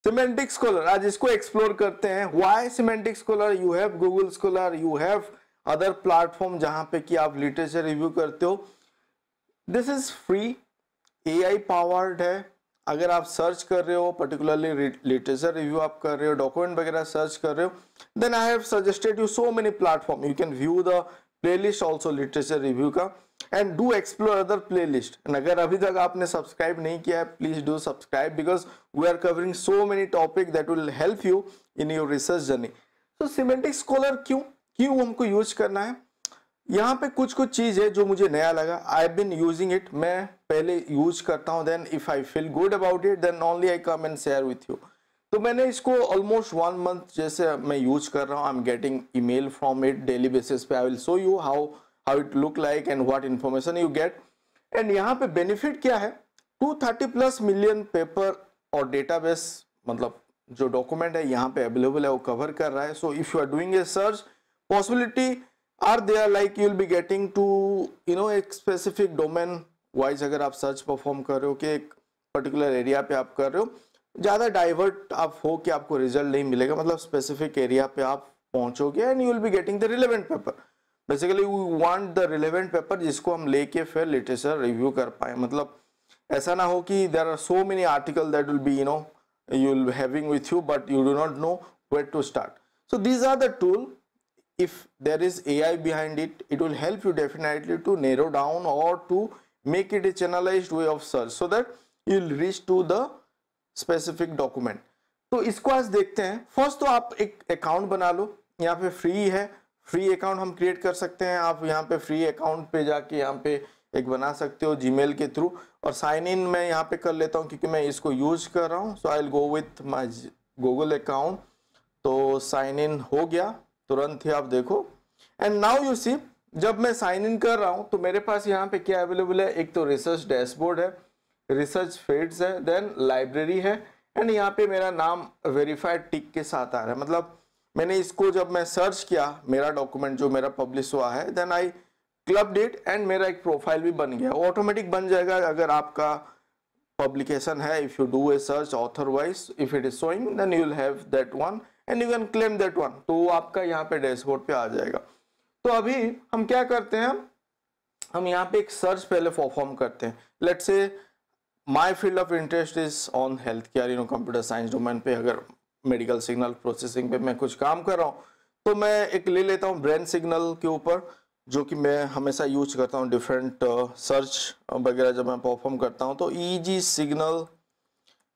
Semantic scholar, आज इसको explore करते हैं। Why semantic scholar? You have Google scholar, you have other platform जहां पे कि आप लिटरेचर रिव्यू करते हो। This is free, AI powered है। अगर आप सर्च कर रहे हो, पर्टिकुलरली लिटरेचर रिव्यू आप कर रहे हो, डॉक्यूमेंट वगैरह सर्च कर रहे हो, then I have suggested you so many platform. You can view the playlist also literature review का, and do explore other playlist. And अगर अभी तक आपने सब्सक्राइब नहीं किया है, please do subscribe, because we are covering so many topic that will help you in your research journey. तो semantic scholar क्यों हमको यूज करना है? यहाँ पे कुछ चीज है जो मुझे नया लगा। I have been using it, मैं पहले यूज करता हूँ, then if I feel good about it then only I come and share with you. तो मैंने इसको ऑलमोस्ट 1 मंथ जैसे मैं यूज कर रहा हूँ। I am getting email from it daily basis पे। I will show you how it look like and what information you get. And यहाँ पे बेनिफिट क्या है, 230+ मिलियन पेपर और डेटाबेस, मतलब जो डॉक्यूमेंट है यहाँ पे अवेलेबल है, वो कवर कर रहा है। So if you are doing a search, possibility are there like you will be getting to एक स्पेसिफिक डोमेन वाइज। अगर आप सर्च परफॉर्म कर रहे हो कि एक पर्टिकुलर एरिया पे आप कर रहे हो, ज़्यादा डाइवर्ट आप हो कि आपको रिजल्ट नहीं मिलेगा, मतलब स्पेसिफिक एरिया पे आप पहुंचोगे and you will be getting the relevant paper. Basically we want the relevant paper जिसको हम लेके फिर लिटरेचर रिव्यू कर पाए। मतलब ऐसा ना हो कि there are so many article that will be you will be having with you, but you do not know where to start. So these are the tool. If there is AI behind it, it will help you definitely to narrow down or to make it a channelized way of search so that you will reach to the specific document. तो इसको आज देखते हैं। First तो आप एक account बना लो, यहाँ पे फ्री है, फ्री अकाउंट हम क्रिएट कर सकते हैं। आप यहाँ पे फ्री अकाउंट पे जाके यहाँ पे एक बना सकते हो जीमेल के थ्रू, और साइन इन मैं यहाँ पे कर लेता हूँ क्योंकि मैं इसको यूज कर रहा हूँ। So I will go with my Google account. तो साइन इन हो गया तुरंत ही, आप देखो। एंड नाउ यू सी, जब मैं साइन इन कर रहा हूँ तो मेरे पास यहाँ पे क्या अवेलेबल है, एक तो रिसर्च डैशबोर्ड है, रिसर्च फीड्स है, देन लाइब्रेरी है, एंड यहाँ पे मेरा नाम वेरीफाइड टिक के साथ आ रहा है। मतलब मैंने इसको जब मैं सर्च किया, मेरा डॉक्यूमेंट जो मेरा पब्लिश हुआ है, then I club that and मेरा एक प्रोफाइल भी बन गया। ऑटोमेटिक बन जाएगा अगर आपका पब्लिकेशन है। If you do a search author wise, if it is showing then you will have that one and you can claim that one. तो वो आपका यहाँ पे डैशबोर्ड पे आ जाएगा। तो अभी हम क्या करते हैं, हम यहाँ पे एक सर्च पहले परफॉर्म करते हैं। Let's say my field of interest is on health care, computer science domain पे, अगर मेडिकल सिग्नल प्रोसेसिंग पे मैं कुछ काम कर रहा हूँ, तो मैं एक ले लेता हूँ ब्रेन सिग्नल के ऊपर, जो कि मैं हमेशा यूज करता हूँ डिफरेंट सर्च वगैरह जब मैं परफॉर्म करता हूँ। तो ईजी सिग्नल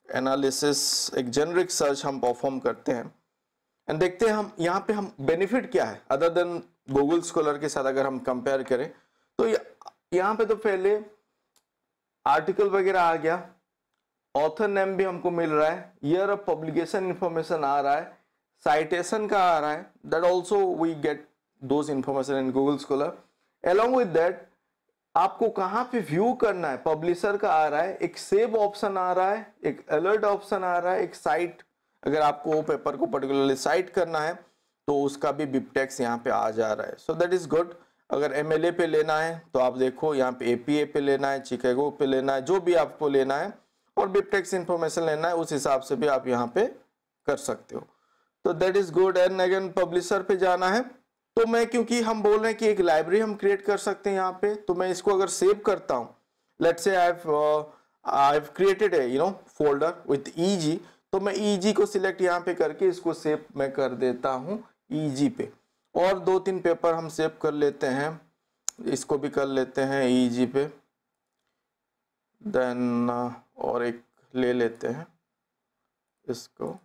एनालिसिस, एक जेनरिक सर्च हम परफॉर्म करते हैं एंड देखते हैं हम यहाँ पे हम बेनिफिट क्या है अदर देन गूगल स्कॉलर के साथ अगर हम कंपेयर करें। तो यहाँ पे तो पहले आर्टिकल वगैरह आ गया, ऑथर नेम भी हमको मिल रहा है, ईयर ऑफ पब्लिकेशन इंफॉर्मेशन आ रहा है, साइटेशन का आ रहा है, that also we get those information in Google Scholar. Along with that आपको कहाँ पे व्यू करना है, पब्लिशर का आ रहा है, एक सेव ऑप्शन आ रहा है, एक अलर्ट ऑप्शन आ रहा है, एक साइट, अगर आपको वो पेपर को पर्टिकुलरली साइट करना है तो उसका भी बिबटेक्स यहाँ पे आ जा रहा है। सो दैट इज गुड। अगर एमएलए पे लेना है तो आप देखो यहाँ पे एपीए पे लेना है, चिकागो पे लेना है, जो भी आपको लेना है, और बिबटेक्स इंफॉर्मेशन लेना है, उस हिसाब से भी आप यहाँ पे कर सकते हो। तो that is good. And again publisher पे जाना है तो मैं, क्योंकि हम बोल रहे हैं कि एक लाइब्रेरी हम क्रिएट कर सकते हैं यहाँ पे, तो मैं इसको अगर सेव करता हूँ, let's say I have created a folder with easy, तो मैं ईजी को सिलेक्ट यहाँ पे करके इसको सेव मैं कर देता हूँ ईजी पे। और 2-3 पेपर हम सेव कर लेते हैं, इसको भी कर लेते हैं ईजी पे, देन और एक ले लेते हैं इसको।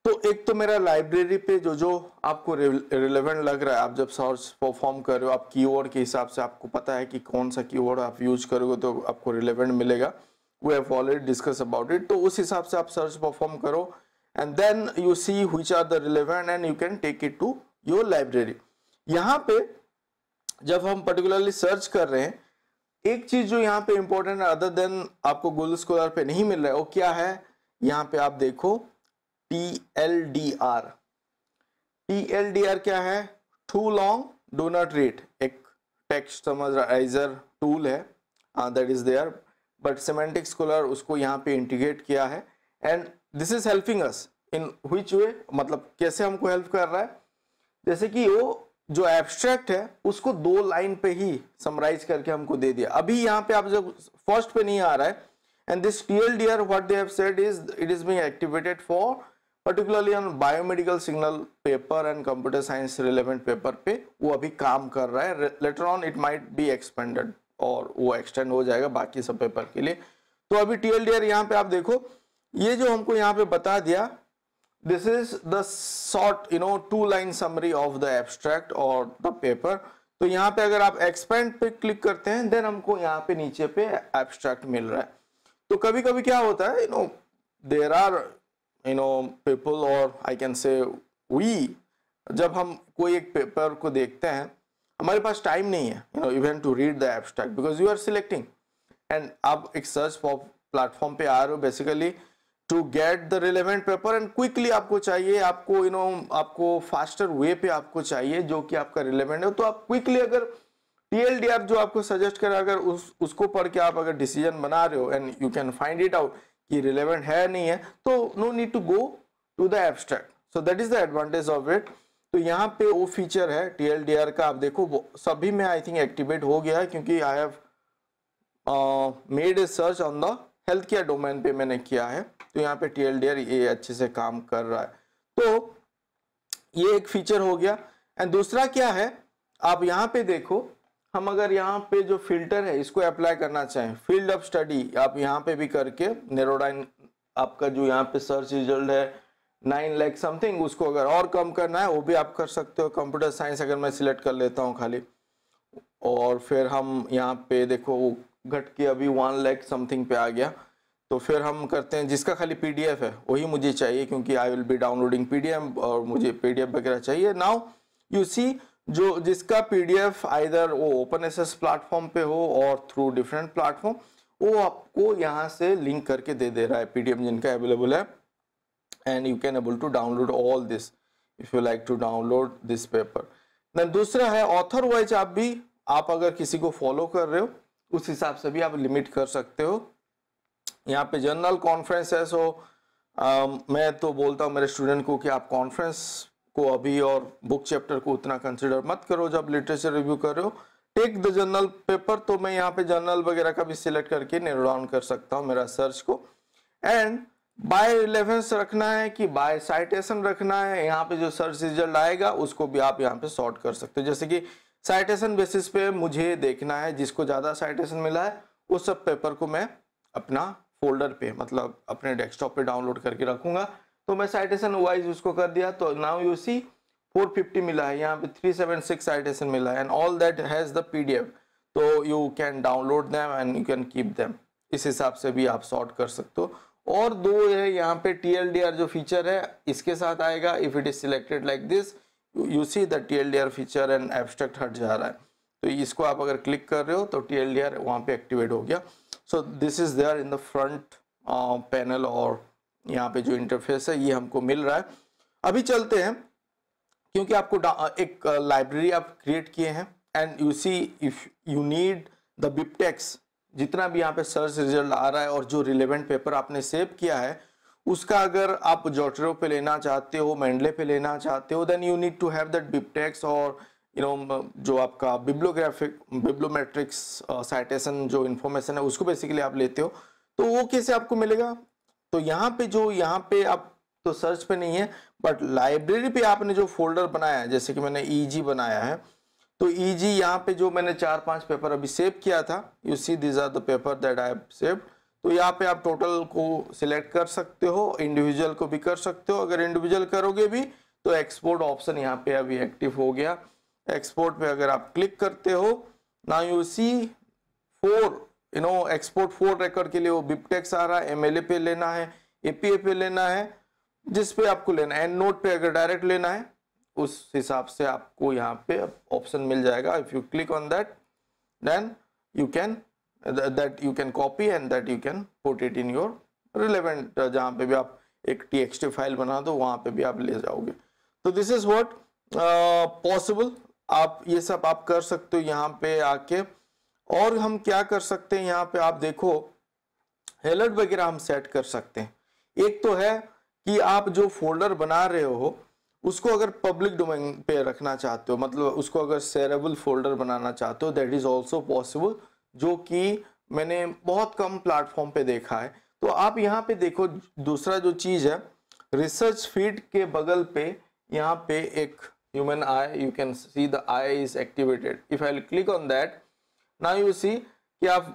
तो एक तो मेरा लाइब्रेरी पे जो जो आपको रिलेवेंट लग रहा है, आप जब सर्च परफॉर्म कर रहे हो, आप कीवर्ड के हिसाब से आपको पता है कि कौन सा कीवर्ड आप यूज करोगे तो आपको रिलेवेंट मिलेगा। We have already discuss about it. तो उस हिसाब से आप सर्च परफॉर्म करो and then you see which are the relevant and you can take it to your library. यहाँ पे जब हम पर्टिकुलरली सर्च कर रहे हैं, एक चीज जो यहाँ पे इंपॉर्टेंट है अदर देन आपको गूगल स्कॉलर पे नहीं मिल रहा है, वो क्या है, यहाँ पे आप देखो TLDR। TLDR क्या है, too long do not read, एक टेक्स्ट समराइजर टूल है that is there, but semantic scholar उसको यहाँ पे इंटीग्रेट किया है। And this is helping us in which way, मतलब कैसे हमको हेल्प कर रहा है, जैसे कि वो जो एब्स्ट्रैक्ट है उसको 2 लाइन पे ही समराइज करके हमको दे दिया। अभी यहाँ पे आप जब फर्स्ट पे नहीं आ रहा है, and this TLDR what they have said is it is being activated for particularly on biomedical signal paper and computer science relevant paper पे वो अभी काम कर रहा है। Later on it might be expanded और वो एक्सटेंड हो जाएगा बाकी सब पेपर के लिए। तो अभी TLDR यहाँ पे आप देखो, ये जो हमको यहाँ पे बता दिया, this is the short 2-line summary of the abstract or the paper। तो यहाँ पे अगर आप expand पे क्लिक करते हैं देन हमको यहाँ पे नीचे पे abstract मिल रहा है। तो कभी कभी क्या होता है, there are people or I can say we, जब हम कोई एक पेपर को देखते हैं हमारे पास टाइम नहीं है even to read the abstract because you are selecting, and आप एक सर्च प्लेटफॉर्म पे आ रहे हो basically to get the relevant paper, and quickly आपको चाहिए, आपको आपको फास्टर वे पे आपको चाहिए जो कि आपका रिलेवेंट है। तो आप क्विकली अगर TLDR जो आपको सजेस्ट करे अगर उसको पढ़ के आप अगर डिसीजन बना रहे हो and you can find it out कि रिलेवेंट है नहीं है, तो no need to go to the abstract. So that is the advantage of it. तो यहाँ पे वो फीचर है TLDR का, आप देखो सभी में आई थिंक एक्टिवेट हो गया है क्योंकि I have made a search on the health care domain पे मैंने किया है। तो यहाँ पे TLDR ये अच्छे से काम कर रहा है। तो ये एक फीचर हो गया। एंड दूसरा क्या है, आप यहाँ पे देखो, हम अगर यहाँ पे जो फिल्टर है इसको अप्लाई करना चाहें, फील्ड ऑफ स्टडी आप यहाँ पे भी करके नैरो डाउन, आपका जो यहाँ पे सर्च रिजल्ट है 9 लाख समथिंग, उसको अगर और कम करना है वो भी आप कर सकते हो। कंप्यूटर साइंस अगर मैं सिलेक्ट कर लेता हूँ खाली, और फिर हम यहाँ पे देखो वो घट के अभी 1 लाख समथिंग पे आ गया। तो फिर हम करते हैं जिसका खाली PDF है वही मुझे चाहिए क्योंकि I will be downloading PDF और मुझे PDF वगैरह चाहिए। नाउ यू सी जो जिसका PDF आइदर वो ओपन एसेस प्लेटफॉर्म पे हो और थ्रू डिफरेंट प्लेटफॉर्म, वो आपको यहाँ से लिंक करके दे रहा है PDF जिनका अवेलेबल है, and you can able to download all this if you like to download this paper. Then दूसरा है ऑथर वाइज, आप अगर किसी को फॉलो कर रहे हो उस हिसाब से भी आप लिमिट कर सकते हो। यहाँ पे जर्नल कॉन्फ्रेंस है, सो मैं तो बोलता हूँ मेरे स्टूडेंट को कि आप कॉन्फ्रेंस को अभी और बुक चैप्टर को उतना कंसिडर मत करो जब लिटरेचर रिव्यू कर रहे हो, टेक द जर्नल पेपर। तो मैं यहाँ पे जर्नल वगैरह का भी सिलेक्ट करके नैरो डाउन कर सकता हूँ मेरा सर्च को। एंड बाय रिलेवेंस रखना है कि बाय साइटेशन रखना है, यहाँ पे जो सर्च रिजल्ट आएगा उसको भी आप यहाँ पे सॉर्ट कर सकते हो। जैसे कि साइटेशन बेसिस पे मुझे देखना है जिसको ज़्यादा साइटेशन मिला है उस सब पेपर को मैं अपना फोल्डर पे, मतलब अपने डेस्कटॉप पे डाउनलोड करके रखूंगा। तो मैं साइटेशन वाइज उसको कर दिया, तो नाउ यू सी 450 मिला है, यहाँ पे 376 साइटेशन मिला है, and all that has the PDF। तो you can download them and you can keep them. इस हिसाब से भी आप सॉर्ट कर सकते हो। और दो है यहाँ पे TLDR जो फीचर है इसके साथ आएगा, if it is selected like this you see the TLDR feature and abstract हट जा रहा है। तो इसको आप अगर क्लिक कर रहे हो तो TLDR वहाँ पे एक्टिवेट हो गया। So this is there in the front panel, और यहाँ पे जो इंटरफेस है ये हमको मिल रहा है। अभी चलते हैं क्योंकि आपको एक लाइब्रेरी आप क्रिएट किए हैं, and you see if you need the BibTeX, जितना भी यहाँ पे सर्च रिजल्ट आ रहा है और जो रिलेवेंट पेपर आपने सेव किया है उसका अगर आप जोटरो पे लेना चाहते हो, मेंडले पे लेना चाहते हो, then you need to have that BibTeX, और जो आपका बिब्लोमेट्रिक्स साइटेशन जो इन्फॉर्मेशन है उसको बेसिकली आप लेते हो। तो वो कैसे आपको मिलेगा, तो यहाँ पे आप तो सर्च पे नहीं है, बट लाइब्रेरी पे आपने जो फोल्डर बनाया है, जैसे कि मैंने EG बनाया है, तो EG यहाँ पे जो मैंने 4-5 पेपर अभी सेव किया था, you see this are the paper that I have saved. तो यहाँ पे आप टोटल को सिलेक्ट कर सकते हो, इंडिविजुअल को भी कर सकते हो। अगर इंडिविजुअल करोगे भी तो एक्सपोर्ट ऑप्शन यहाँ पे अभी एक्टिव हो गया। एक्सपोर्ट पे अगर आप क्लिक करते हो, now you see 4 export 4 record के लिए वो बिबटेक्स आ रहा है, MLA पे लेना है, APA पे लेना है, जिस पे आपको लेना है। एंड नोट पे अगर डायरेक्ट लेना है उस हिसाब से आपको यहाँ पे ऑप्शन मिल जाएगा। If you click on that then you can copy and that you can put it in your relevant, जहाँ पे भी आप एक TXT फाइल बना दो वहाँ पे भी आप ले जाओगे। तो दिस इज व्हाट पॉसिबल, आप ये सब आप कर सकते हो यहाँ पे आके। और हम क्या कर सकते हैं, यहाँ पे आप देखो अलर्ट वगैरह हम सेट कर सकते हैं। एक तो है कि आप जो फोल्डर बना रहे हो उसको अगर पब्लिक डोमेन पे रखना चाहते हो, मतलब उसको अगर शेयरेबल फोल्डर बनाना चाहते हो, दैट इज ऑल्सो पॉसिबल, जो कि मैंने बहुत कम प्लेटफॉर्म पे देखा है। तो आप यहाँ पे देखो, दूसरा जो चीज है, रिसर्च फीड के बगल पे यहाँ पे एक human AI, you can see the AI is activated. If I click on that, now you see कि आप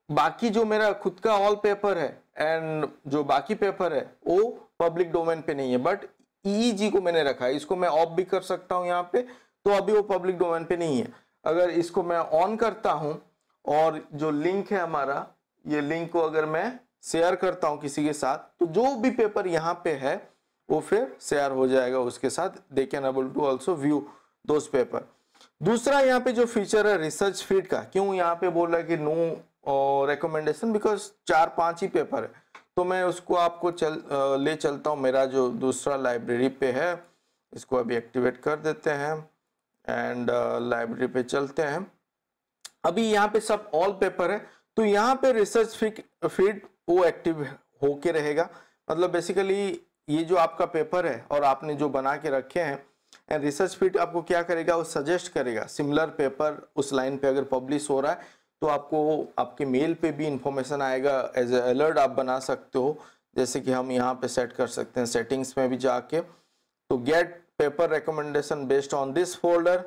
बाकी जो मेरा खुद का ऑल पेपर है एंड जो बाकी पेपर है वो पब्लिक डोमेन पे नहीं है, बट ईईजी को मैंने रखा है, इसको मैं ऑफ भी कर सकता हूं यहाँ पे, तो अभी वो पब्लिक डोमेन पे नहीं है। अगर इसको मैं ऑन करता हूं और जो लिंक है हमारा, ये लिंक को अगर मैं शेयर करता हूं किसी के साथ, तो जो भी पेपर यहाँ पे है वो फिर शेयर हो जाएगा उसके साथ, they can able to also view those paper. दूसरा यहाँ पे जो फीचर है रिसर्च फीड का, क्यों यहाँ पे बोल रहा है कि नो रिकमेंडेशन, बिकॉज 4-5 ही पेपर है, तो मैं उसको आपको ले चलता हूँ मेरा जो दूसरा लाइब्रेरी पे है, इसको अभी एक्टिवेट कर देते हैं एंड लाइब्रेरी पे चलते हैं। अभी यहाँ पे सब ऑल पेपर है, तो यहाँ पे रिसर्च फीड वो एक्टिव होके रहेगा। मतलब बेसिकली ये जो आपका पेपर है और आपने जो बना के रखे हैं, एंड रिसर्च फीड आपको क्या करेगा, वो सजेस्ट करेगा सिमिलर पेपर उस लाइन पे अगर पब्लिश हो रहा है तो आपको आपके मेल पे भी इंफॉर्मेशन आएगा, एज ए अलर्ट आप बना सकते हो। जैसे कि हम यहाँ पे सेट कर सकते हैं सेटिंग्स में भी जाके, तो get paper recommendation based on this folder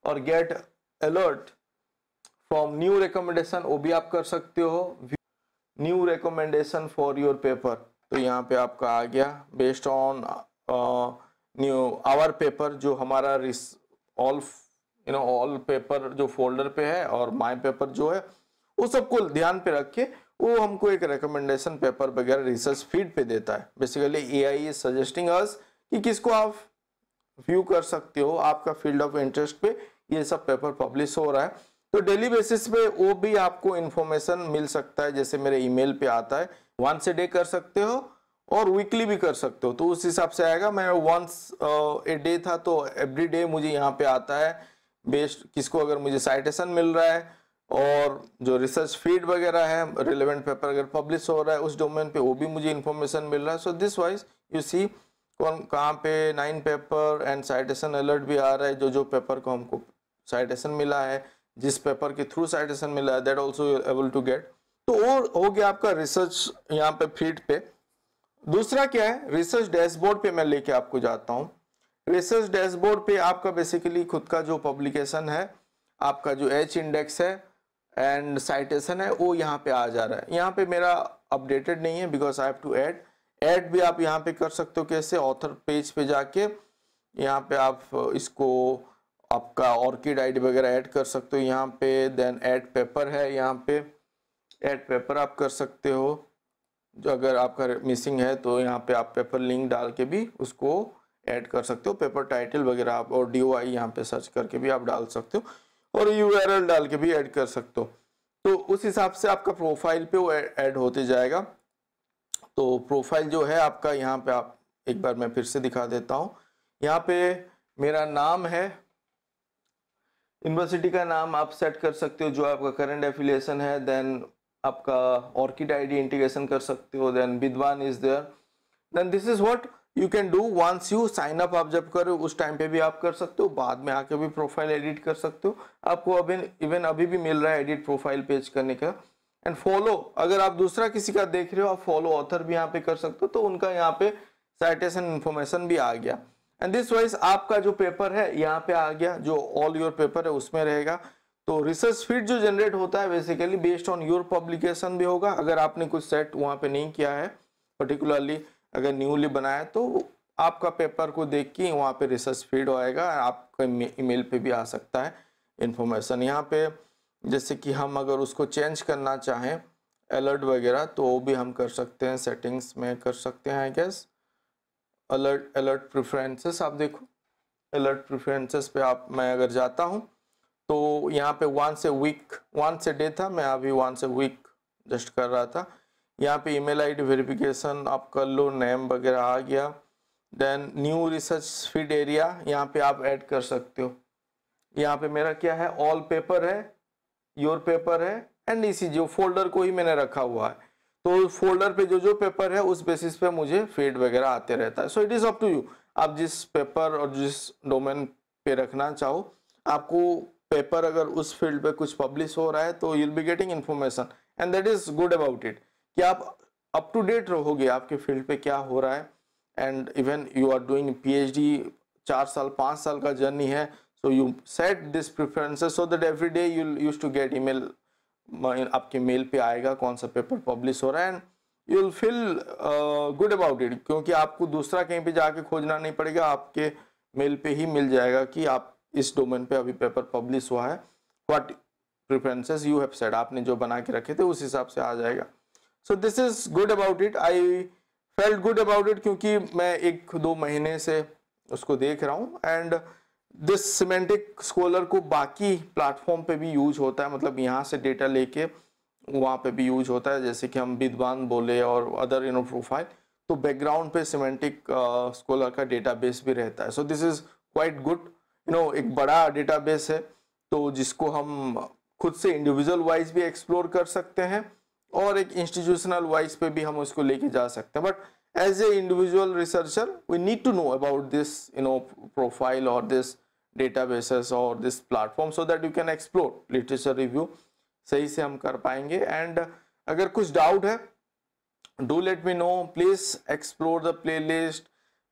और get alert from new recommendation, वो भी आप कर सकते हो। New recommendation for your paper, तो यहाँ पे आपका आ गया based on new our paper, जो हमारा ऑल पेपर जो फोल्डर पे है और माय पेपर जो है, वो सबको ध्यान पे रख के वो हमको एक रिकमेंडेशन पेपर वगैरह रिसर्च फीड पे देता है। बेसिकली एआई इज सजेस्टिंग अस कि किसको आप व्यू कर सकते हो, आपका फील्ड ऑफ इंटरेस्ट पे ये सब पेपर पब्लिश हो रहा है, तो डेली बेसिस पे वो भी आपको इंफॉर्मेशन मिल सकता है। जैसे मेरे ईमेल पे आता है, वंस ए डे कर सकते हो और वीकली भी कर सकते हो, तो उस हिसाब से आएगा। मैं वंस ए डे था तो एवरी डे मुझे यहाँ पे आता है बेस्ड किसको अगर मुझे साइटेशन मिल रहा है, और जो रिसर्च फीड वगैरह है, रिलेवेंट पेपर अगर पब्लिश हो रहा है उस डोमेन पे, वो भी मुझे इंफॉर्मेशन मिल रहा है। So this wise you see कौन कहाँ पे 9 पेपर एंड साइटेशन अलर्ट भी आ रहा है, जो पेपर को हमको साइटेशन मिला है, जिस पेपर के थ्रू साइटेशन मिला है, that also able to get. तो और हो गया आपका रिसर्च यहाँ पे फीड पे। दूसरा क्या है, रिसर्च डैशबोर्ड पे मैं लेके आपको जाता हूँ। रिसर्च डैशबोर्ड पे आपका बेसिकली खुद का जो पब्लिकेशन है, आपका जो एच इंडेक्स है एंड साइटेशन है, वो यहाँ पे आ जा रहा है। यहाँ पे मेरा अपडेटेड नहीं है because I have to add भी आप यहाँ पे कर सकते हो। कैसे, ऑथर पेज पे जाके यहाँ पे आप इसको आपका ऑर्किड आईडी वगैरह ऐड कर सकते हो यहाँ पे। देन ऐड पेपर है, यहाँ पे ऐड पेपर आप कर सकते हो, जो अगर आपका मिसिंग है तो यहाँ पे आप पेपर लिंक डाल के भी उसको ऐड कर सकते हो। पेपर टाइटल वगैरह आप और DOI यहाँ पे सर्च करके भी आप डाल सकते हो और URL डाल के भी ऐड कर सकते हो। तो उस हिसाब से आपका प्रोफाइल पे वो ऐड होते जाएगा। तो प्रोफाइल जो है आपका, यहाँ पे आप एक बार मैं फिर से दिखा देता हूँ। यहाँ पे मेरा नाम है, यूनिवर्सिटी का नाम आप सेट कर सकते हो जो आपका करंट एफिलिएशन है। देन आपका ऑर्किड आईडी इंटीग्रेशन कर सकते हो। Then Vidwan is there. Then this is what you can do once you sign up. आप जब करो उस टाइम पे भी आप कर सकते हो, बाद में आके भी प्रोफाइल एडिट कर सकते हो। आपको अभी भी मिल रहा है एडिट प्रोफाइल पेज करने का। एंड फॉलो, अगर आप दूसरा किसी का देख रहे हो, आप फॉलो ऑथर भी यहाँ पे कर सकते हो, तो उनका यहाँ पे साइटेशन इन्फॉर्मेशन भी आ गया। एंड दिस वाइज आपका जो पेपर है यहाँ पे आ गया, जो ऑल योर पेपर है उसमें रहेगा। तो रिसर्च फीड जो जनरेट होता है basically based on your publication भी होगा। अगर आपने कुछ सेट वहाँ पे नहीं किया है, पर्टिकुलरली अगर न्यूली बनाया, तो आपका पेपर को देख के वहाँ पे रिसर्च फीड आएगा, आपका ईमेल पे भी आ सकता है इंफॉर्मेशन। यहाँ पे जैसे कि हम अगर उसको चेंज करना चाहें अलर्ट वगैरह, तो वो भी हम कर सकते हैं, सेटिंग्स में कर सकते हैं आई गेस। अलर्ट प्रेफरेंसेस आप देखो, अलर्ट प्रेफरेंसेस पे मैं अगर जाता हूँ तो यहाँ पे वंस ए डे था, मैं अभी वंस ए वीक जस्ट कर रहा था। यहाँ पे ईमेल आईडी वेरिफिकेशन आप कर लो, नेम वगैरह आ गया। Then new research feed area यहाँ पे आप ऐड कर सकते हो। यहाँ पे मेरा क्या है, ऑल पेपर है, योर पेपर है एंड इसी जो फोल्डर को ही मैंने रखा हुआ है। तो फोल्डर पे जो जो पेपर है उस बेसिस पे मुझे फीड वगैरह आते रहता है। So it is up to you, आप जिस पेपर और जिस डोमेन पे रखना चाहो, आपको पेपर अगर उस फील्ड पे कुछ पब्लिश हो रहा है तो you'll be getting information, and that is good about it कि आप अप टू डेट रहोगे आपके फील्ड पे क्या हो रहा है। And even you are doing PhD, 4 साल 5 साल का जर्नी है, so you set this preferences so that every day you use to get email, आपके मेल पे आएगा कौन सा पेपर पब्लिश हो रहा है, and you will feel good about it, क्योंकि आपको दूसरा कहीं पे जाके खोजना नहीं पड़ेगा, आपके मेल पे ही मिल जाएगा कि आप इस डोमेन पे अभी पेपर पब्लिश हुआ है, what preferences you have set, आपने जो बना के रखे थे उस हिसाब से आ जाएगा। सो this is good about it, I felt good about it, क्योंकि मैं 1-2 महीने से उसको देख रहा हूँ, एंड दिस सिमेंटिक स्कॉलर को बाकी प्लेटफॉर्म पे भी यूज होता है, मतलब यहाँ से डेटा लेके वहाँ पे भी यूज होता है, जैसे कि हम विद्वान बोले और अदर प्रोफाइल, तो बैकग्राउंड पे सिमेंटिक स्कॉलर का डेटाबेस भी रहता है। सो दिस इज क्वाइट गुड, एक बड़ा डेटाबेस है, तो जिसको हम खुद से इंडिविजुअल वाइज भी एक्सप्लोर कर सकते हैं और एक इंस्टीट्यूशनल वाइज पे भी हम उसको लेके जा सकते हैं। But as a individual researcher we need to know about this profile और दिस databases और this platform, so that you can explore literature review सही से हम कर पाएंगे। एंड अगर कुछ डाउट है, do let me know, please explore the playlist,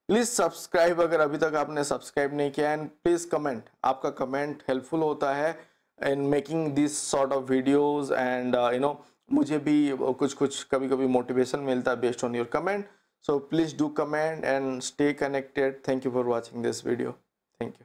please subscribe अगर अभी तक आपने सब्सक्राइब नहीं किया, एंड प्लीज कमेंट, आपका कमेंट हेल्पफुल होता है in making this sort of videos, and मुझे भी कुछ कभी मोटिवेशन मिलता है based on your comment. So please do comment and stay connected. Thank you for watching this video. Thank you.